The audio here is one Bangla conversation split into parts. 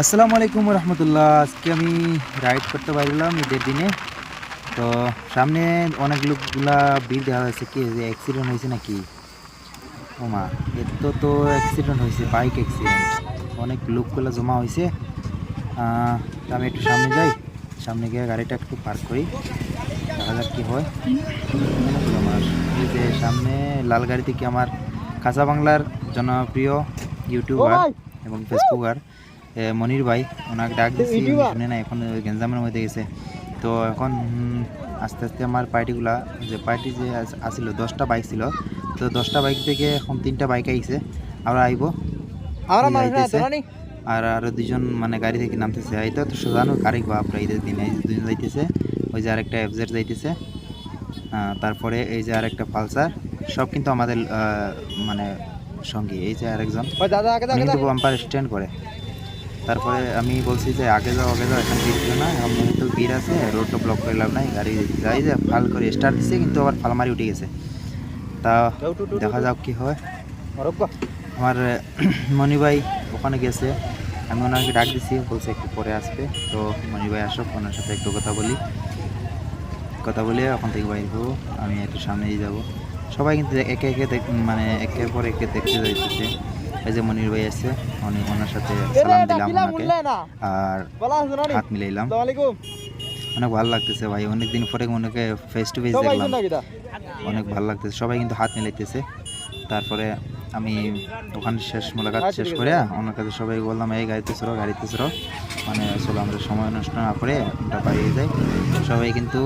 আসসালামু আলাইকুম রহমতুল্লাহ। আজকে আমি রাইড করতে পারলাম ঈদের দিনে। তো সামনে অনেক লোকগুলা ভিড় দেখা যাচ্ছে, কি যে অ্যাক্সিডেন্ট হয়েছে নাকি? ও মা, এত তো অ্যাক্সিডেন্ট হয়েছে, বাইক অ্যাক্সিডেন্ট, অনেক লোকগুলা জমা হয়েছে। তো আমি একটু সামনে যাই, সামনে গিয়ে গাড়িটা একটু পার্ক করি, দেখা যাক কী হয়। অনেকগুলো মানুষ, এই যে সামনে লাল গাড়ি থেকে আমার খাসা বাংলার জনপ্রিয় ইউটিউবার এবং ফেসবুকার মনির ভাই, ওনাকে ডাক দিচ্ছি, শুনে না, এখন গেঞ্জামের মধ্যে গেছে। তো এখন আস্তে আস্তে আমার পার্টিগুলা, যে পার্টি যে আসছিল 10টা বাইক ছিল, তো 10টা বাইক থেকে এখন 3টা বাইক আইছে, আমরা আইব যাইতেছে। আর আরো দুজন মানে গাড়ি থেকে নামতেছে, এই তো সোজানো গাড়ি বাপরা, ঈদের দিনে দুজন যাইতেছে। ওই যে আরেকটা এফজেড যাইতেছে, তারপরে এই যে আরেকটা পালসার, সব কিন্তু আমাদের মানে সঙ্গী। এই যে আরেকজন কিন্তু বাম্পার স্ট্যান্ড করে। তারপরে আমি বলছি যে আগে যাও এখন ভিড় ছিল না, এখন তো ভিড় আছে, রোডটা ব্লক করে লাভ নাই, গাড়ি যাই যে ফাল করে স্টার্ট দিচ্ছে, কিন্তু আবার ফালমারি উঠে গেছে। তা দেখা যাক কি হয়। আমার মনি ভাই ওখানে গেছে, আমি ওনাকে ডাক দিছি, বলছে একটু পরে আসবে। তো মনি ভাই আসুক, ওনার সাথে একটু কথা বলে ওখান থেকে বাইর হবো, আমি একটু সামনেই যাব। সবাই কিন্তু একে একে মানে একের পর একে দেখতে যাইতেছে। এই যে মনির ভাই আছে, ওনার সাথে সালাম দিলাম ওনাকে, আর হাত মিলাইলাম। অনেক ভালো লাগতেছে ভাই, অনেকদিন পরে ওনাকে ফেস টু ফেস দেখলাম, অনেক ভালো লাগতেছে। সবাই কিন্তু হাত মিলাইতেছে। তারপরে আমি ওখানে মোলাকাত শেষ করে ওনার কাছে সবাই বললাম, এই গাড়িতে চড়ো, মানে চলো আমরা সময় নষ্ট না করে আমরা বাড়িয়ে যাই। সবাই কিন্তু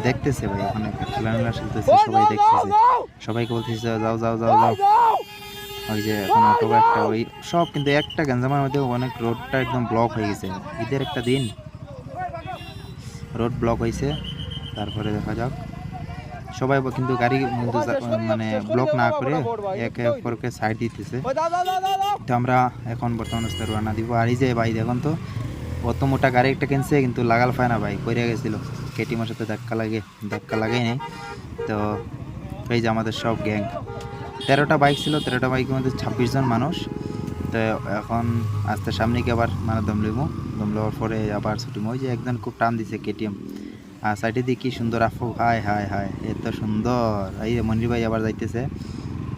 দেখতেছে ভাই, ওখানে খেলাধুলা চলতেছে, সবাই দেখতেছে, সবাইকে বলতেছে যাও যাও যাও যাও। ওই যে এখন অটো একটা, ওই সব কিন্তু একটা গঞ্জামের মধ্যে অনেক, রোডটা একদম ব্লক হয়ে গেছে, ঈদের একটা দিন রোড ব্লক হয়েছে। তারপরে দেখা যাক, সবাই কিন্তু গাড়ি মানে ব্লক না করে একে অপরকে সাইড দিতেছে। তো আমরা এখন বর্তমান অবস্থায় রওনা দিব। আর এই যে ভাই দেখুন তো, অত মোটা গাড়ি একটা কিনছে, কিন্তু লাগাল পায় না ভাই, পড়ে গেছিল, কেটিমের সাথে ধাক্কা লাগাই নেই। তো এই যে আমাদের সব গ্যাং, 13টা বাইক ছিল, 13টা বাইকের মধ্যে 26 জন মানুষ। তো এখন আস্তে সামনে গিয়ে আবার মানে দম লওয়ার পরে আবার ছুটি। ওই যে একজন খুব টান দিছে কেটিএম, আর সাইডে দিয়ে কি সুন্দর আফু, হায় হায় হায়, এত সুন্দর। এই মনির ভাই আবার যাইতেছে।